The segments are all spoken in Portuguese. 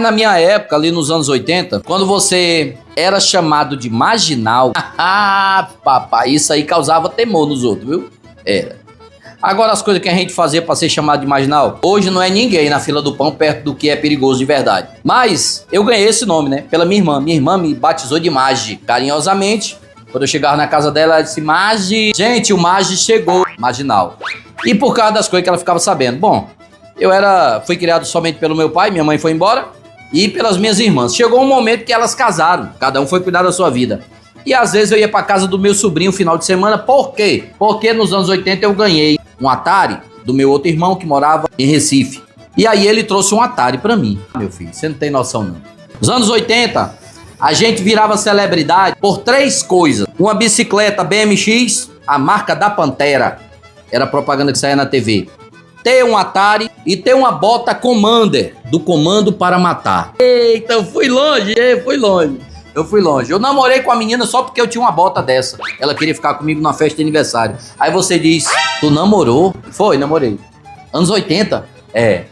Na minha época, ali nos anos 80, quando você era chamado de marginal, papai, isso aí causava temor nos outros, viu? Era. Agora, as coisas que a gente fazia pra ser chamado de marginal, hoje não é ninguém na fila do pão perto do que é perigoso de verdade. Mas eu ganhei esse nome, né? Pela minha irmã. Minha irmã me batizou de Magi, carinhosamente. Quando eu chegava na casa dela, ela disse, Magi. Gente, o Magi chegou, marginal. E por causa das coisas que ela ficava sabendo. Bom, fui criado somente pelo meu pai, minha mãe foi embora. E pelas minhas irmãs. Chegou um momento que elas casaram. Cada um foi cuidar da sua vida. E às vezes eu ia pra casa do meu sobrinho no final de semana. Por quê? Porque nos anos 80 eu ganhei um Atari do meu outro irmão que morava em Recife. E aí ele trouxe um Atari pra mim. Meu filho, você não tem noção não. Nos anos 80, a gente virava celebridade por 3 coisas. Uma bicicleta BMX, a marca da Pantera. Era a propaganda que saía na TV. Ter um Atari e ter uma bota Commander, do Comando para Matar. Eita, eu fui longe. Eu namorei com a menina só porque eu tinha uma bota dessa. Ela queria ficar comigo numa festa de aniversário. Aí você diz, tu namorou? Foi, namorei. Anos 80? É.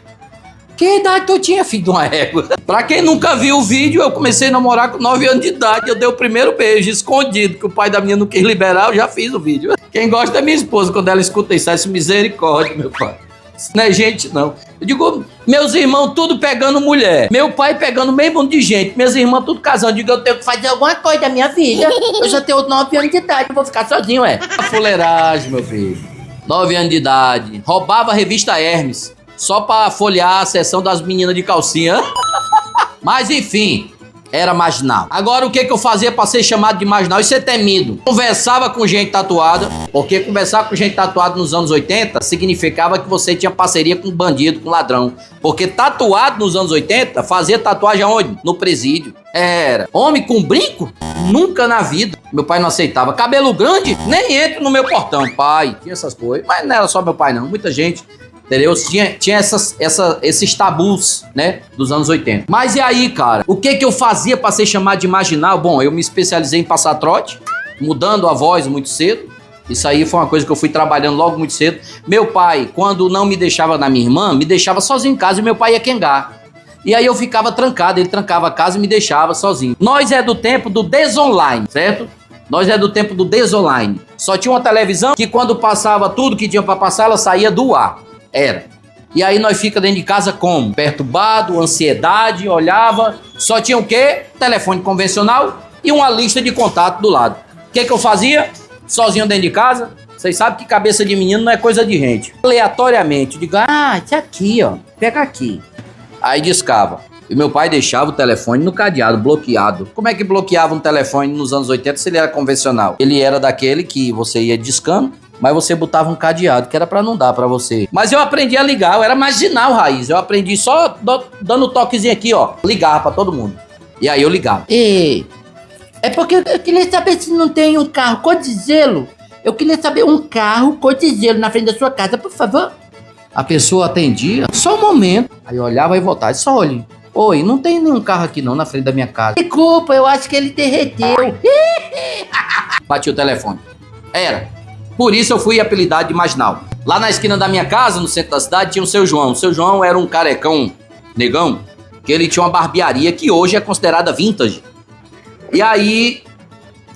Que idade tu tinha, filho de uma égua? Pra quem nunca viu o vídeo, eu comecei a namorar com 9 anos de idade. Eu dei o primeiro beijo escondido, que o pai da menina não quis liberar, eu já fiz o vídeo. Quem gosta é minha esposa, quando ela escuta isso, essa misericórdia, meu pai. Isso não é gente, não. Eu digo, meus irmãos tudo pegando mulher. Meu pai pegando meio mundo de gente. Minhas irmãs tudo casando. Eu digo, eu tenho que fazer alguma coisa da minha vida. Eu já tenho 9 anos de idade, eu vou ficar sozinho, A fuleiragem, meu filho. 9 anos de idade. Roubava a revista Hermes. Só pra folhear a seção das meninas de calcinha. Mas enfim, era marginal. Agora o que eu fazia pra ser chamado de marginal e ser temido? Conversava com gente tatuada, porque conversar com gente tatuada nos anos 80 significava que você tinha parceria com bandido, com ladrão. Porque tatuado nos anos 80 fazia tatuagem aonde? No presídio. Era. Homem com brinco? Nunca na vida. Meu pai não aceitava. Cabelo grande? Nem entra no meu portão. Pai, tinha essas coisas. Mas não era só meu pai não, muita gente. Entendeu? Tinha esses tabus, né? Dos anos 80. Mas e aí, cara? O que eu fazia pra ser chamado de marginal? Bom, eu me especializei em passar trote, mudando a voz muito cedo. Isso aí foi uma coisa que eu fui trabalhando logo muito cedo. Meu pai, quando não me deixava na minha irmã, me deixava sozinho em casa e meu pai ia quengar. E aí eu ficava trancado, ele trancava a casa e me deixava sozinho. Nós é do tempo do desonline, certo? Nós é do tempo do desonline. Só tinha uma televisão que quando passava tudo que tinha pra passar, ela saía do ar. Era. E aí nós fica dentro de casa como? Perturbado, ansiedade, olhava. Só tinha o quê? Telefone convencional e uma lista de contato do lado. O que eu fazia? Sozinho dentro de casa. Vocês sabem que cabeça de menino não é coisa de gente. Aleatoriamente, eu digo, isso aqui, ó. Pega aqui. Aí discava. E meu pai deixava o telefone no cadeado, bloqueado. Como é que bloqueava um telefone nos anos 80 se ele era convencional? Ele era daquele que você ia discando, mas você botava um cadeado, que era pra não dar pra você. Mas eu aprendi a ligar, eu era marginal, raiz. Eu aprendi só dando um toquezinho aqui, ó. Ligava pra todo mundo. E aí eu ligava. É porque eu queria saber se não tem um carro cor de gelo. Eu queria saber um carro cor de gelo na frente da sua casa, por favor. A pessoa atendia, só um momento. Aí eu olhava e voltava, só olhe. Oi, não tem nenhum carro aqui não na frente da minha casa. Desculpa, eu acho que ele derreteu. Bati o telefone. Era. Por isso eu fui apelidado de marginal. Lá na esquina da minha casa, no centro da cidade, tinha o seu João. O seu João era um carecão, negão, que ele tinha uma barbearia que hoje é considerada vintage. E aí,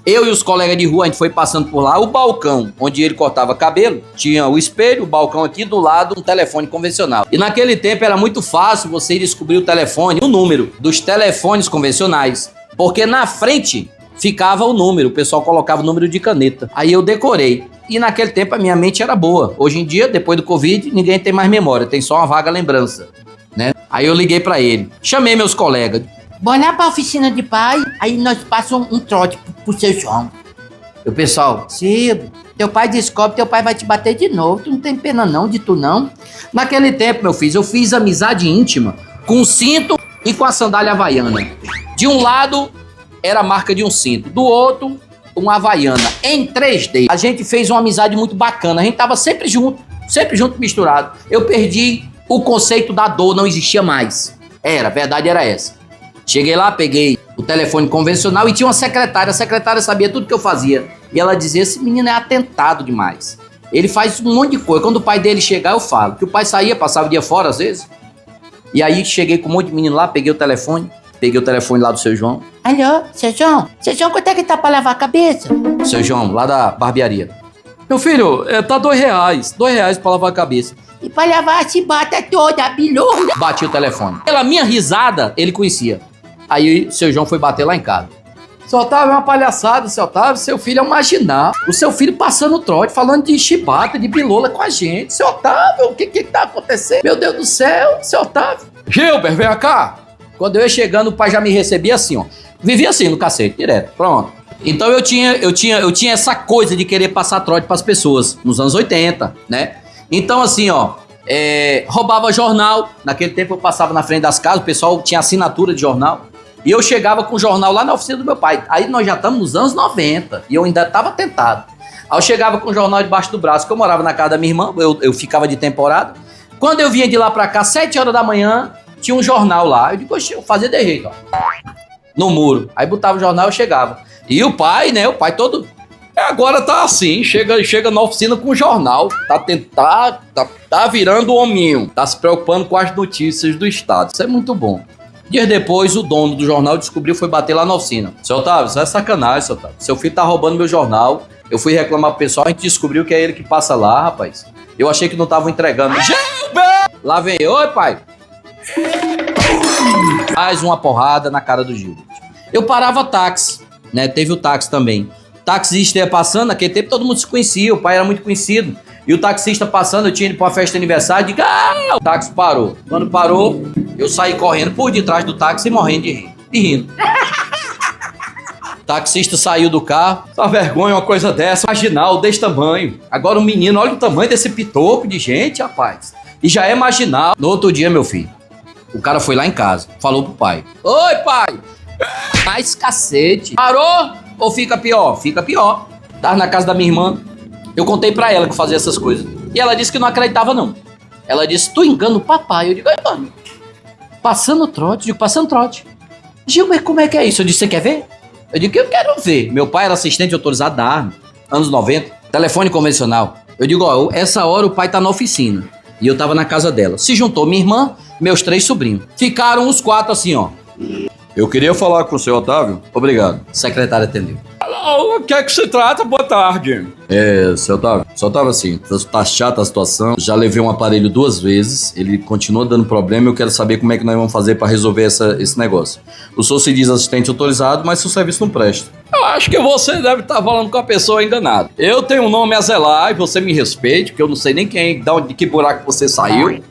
eu e os colegas de rua, a gente foi passando por lá. O balcão, onde ele cortava cabelo, tinha o espelho, o balcão aqui, do lado um telefone convencional. E naquele tempo era muito fácil você descobrir o telefone, o número dos telefones convencionais. Porque na frente ficava o número, o pessoal colocava o número de caneta. Aí eu decorei. E naquele tempo a minha mente era boa. Hoje em dia, depois do Covid, ninguém tem mais memória, tem só uma vaga lembrança, né? Aí eu liguei pra ele, chamei meus colegas. Bora lá pra oficina de pai, aí nós passamos um trote pro seu João. E o pessoal, cedo, teu pai descobre, teu pai vai te bater de novo, tu não tem pena não de tu não. Naquele tempo, meu filho, eu fiz amizade íntima com o cinto e com a sandália havaiana. De um lado, era a marca de um cinto, do outro, uma havaiana em 3D. A gente fez uma amizade muito bacana. A gente tava sempre junto misturado. Eu perdi o conceito da dor, não existia mais. A verdade era essa. Cheguei lá, peguei o telefone convencional e tinha uma secretária. A secretária sabia tudo que eu fazia. E ela dizia, esse menino é atentado demais. Ele faz um monte de coisa. Quando o pai dele chegar, eu falo. Que o pai saía, passava o dia fora às vezes. E aí cheguei com um monte de menino lá, peguei o telefone lá do seu João. Alô, seu João? Seu João, quanto é que tá pra lavar a cabeça? Seu João, lá da barbearia. Meu filho, tá R$2. R$2 pra lavar a cabeça. E pra lavar a chibata toda, a bilhona. Bati o telefone. Pela minha risada, ele conhecia. Aí o seu João foi bater lá em casa. Seu Otávio, é uma palhaçada, seu Otávio. Seu filho é um marginal. O seu filho passando trote, falando de chibata, de bilola com a gente. Seu Otávio, o que tá acontecendo? Meu Deus do céu, seu Otávio. Gilber, vem cá. Quando eu ia chegando, o pai já me recebia assim, ó. Vivia assim no cacete, direto. Pronto. Então eu tinha essa coisa de querer passar trote pras pessoas, nos anos 80, né? Então assim, ó, roubava jornal. Naquele tempo eu passava na frente das casas, o pessoal tinha assinatura de jornal. E eu chegava com o jornal lá na oficina do meu pai. Aí nós já estamos nos anos 90 e eu ainda estava tentado. Aí eu chegava com o jornal debaixo do braço, que eu morava na casa da minha irmã, eu ficava de temporada. Quando eu vinha de lá pra cá, 7 horas da manhã, tinha um jornal lá. Eu digo, eu fazia de jeito, ó, no muro. Aí botava o jornal e chegava. E o pai, né, o pai todo... Agora tá assim, chega na oficina com o jornal, tá virando hominho, tá se preocupando com as notícias do estado. Isso é muito bom. Dias depois, o dono do jornal descobriu, foi bater lá na oficina. Seu Otávio, isso é sacanagem, seu Otávio. Seu filho tá roubando meu jornal. Eu fui reclamar pro pessoal, a gente descobriu que é ele que passa lá, rapaz. Eu achei que não estavam entregando. Gilber! Lá vem eu. Oi, pai. Mais uma porrada na cara do Gilbert. Eu parava táxi, né? Teve o táxi também. O taxista ia passando, naquele tempo todo mundo se conhecia, o pai era muito conhecido. E o taxista passando, eu tinha ido pra uma festa de aniversário, digo, o táxi parou. Quando parou, eu saí correndo por detrás do táxi, morrendo de rir. E rindo. O taxista saiu do carro. Essa vergonha, uma coisa dessa, marginal, desse tamanho. Agora o menino, olha o tamanho desse pitoco de gente, rapaz. E já é marginal. No outro dia, meu filho, o cara foi lá em casa, falou pro pai. Oi, pai. Mais cacete. Parou ou fica pior? Fica pior. Tava na casa da minha irmã. Eu contei pra ela que fazia essas coisas. E ela disse que não acreditava, não. Ela disse, tu engana o papai. Eu digo, ai, mano, passando trote? Eu digo, passando trote. Gilber, como é que é isso? Eu disse, você quer ver? Eu digo, eu quero ver. Meu pai era assistente autorizado da arma, anos 90, telefone convencional. Eu digo, ó, essa hora o pai tá na oficina. E eu tava na casa dela. Se juntou minha irmã, meus 3 sobrinhos. Ficaram os 4 assim, ó. Eu queria falar com o seu Otávio. Obrigado. A secretária atendeu. Alô, o que é que se trata? Boa tarde. Seu Otávio. Seu Otávio, assim, tá chata a situação. Já levei um aparelho 2 vezes. Ele continua dando problema. Eu quero saber como é que nós vamos fazer pra resolver esse negócio. O senhor se diz assistente autorizado, mas seu serviço não presta. Eu acho que você deve estar falando com a pessoa enganada. Eu tenho um nome a zelar e você me respeite, porque eu não sei nem de que buraco você saiu.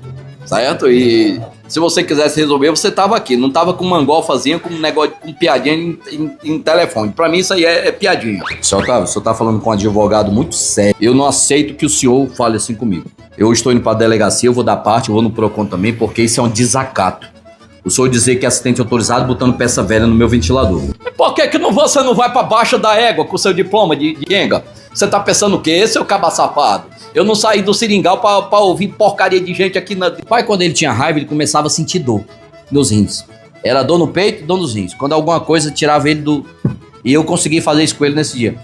Certo? E se você quisesse resolver, você tava aqui. Não tava com mangolfazinha, com um negócio, com piadinha em telefone. Pra mim isso aí é piadinha. Seu Otávio, o senhor tá falando com um advogado muito sério. Eu não aceito que o senhor fale assim comigo. Eu estou indo pra delegacia, eu vou dar parte, eu vou no PROCON também, porque isso é um desacato. O senhor dizer que é assistente autorizado botando peça velha no meu ventilador. E por que você não vai pra baixa da égua com seu diploma de Kenga? Você tá pensando o quê, seu caba safado? Eu não saí do seringal pra ouvir porcaria de gente aqui na... O pai, quando ele tinha raiva, ele começava a sentir dor nos rins. Era dor no peito e dor nos rins. Quando alguma coisa tirava ele do... E eu consegui fazer isso com ele nesse dia.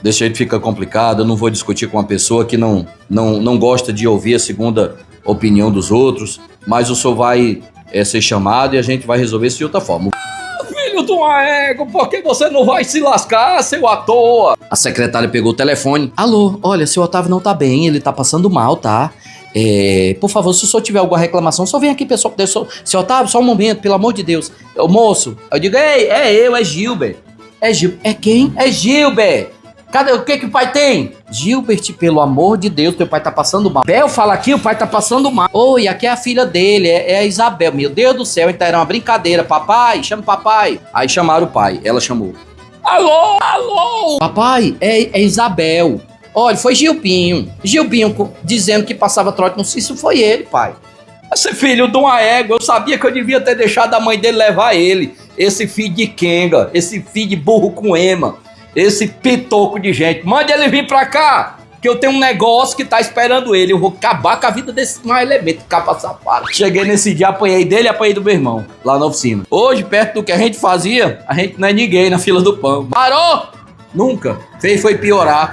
Desse jeito fica complicado, eu não vou discutir com uma pessoa que não gosta de ouvir a segunda opinião dos outros, mas o senhor vai ser chamado e a gente vai resolver isso de outra forma. Filho de uma égua, por que você não vai se lascar, seu à toa? A secretária pegou o telefone. Alô, olha, seu Otávio não tá bem, ele tá passando mal, tá? Por favor, se o senhor tiver alguma reclamação, só vem aqui, pessoal. Seu Otávio, só um momento, pelo amor de Deus. O moço, eu digo, ei, é Gilber. É Gilber. É quem? É Gilber. Cadê? O que o pai tem? Gilbert, pelo amor de Deus, teu pai tá passando mal. Bel, fala aqui, o pai tá passando mal. Oi, aqui é a filha dele, é a Isabel. Meu Deus do céu, então era uma brincadeira. Papai, chama o papai. Aí chamaram o pai, ela chamou. Alô? Papai, é Isabel. Olha, foi Gilbinho dizendo que passava trote, não sei se foi ele, pai. Esse filho de uma égua, eu sabia que eu devia ter deixado a mãe dele levar ele. Esse filho de Kenga, esse filho de burro com ema. Esse pitoco de gente, mande ele vir pra cá, que eu tenho um negócio que tá esperando ele. Eu vou acabar com a vida desse mau elemento, capa safado. Cheguei nesse dia, apanhei dele e apanhei do meu irmão, lá na oficina. Hoje, perto do que a gente fazia, a gente não é ninguém na fila do pão. Parou? Nunca. Fez foi piorar.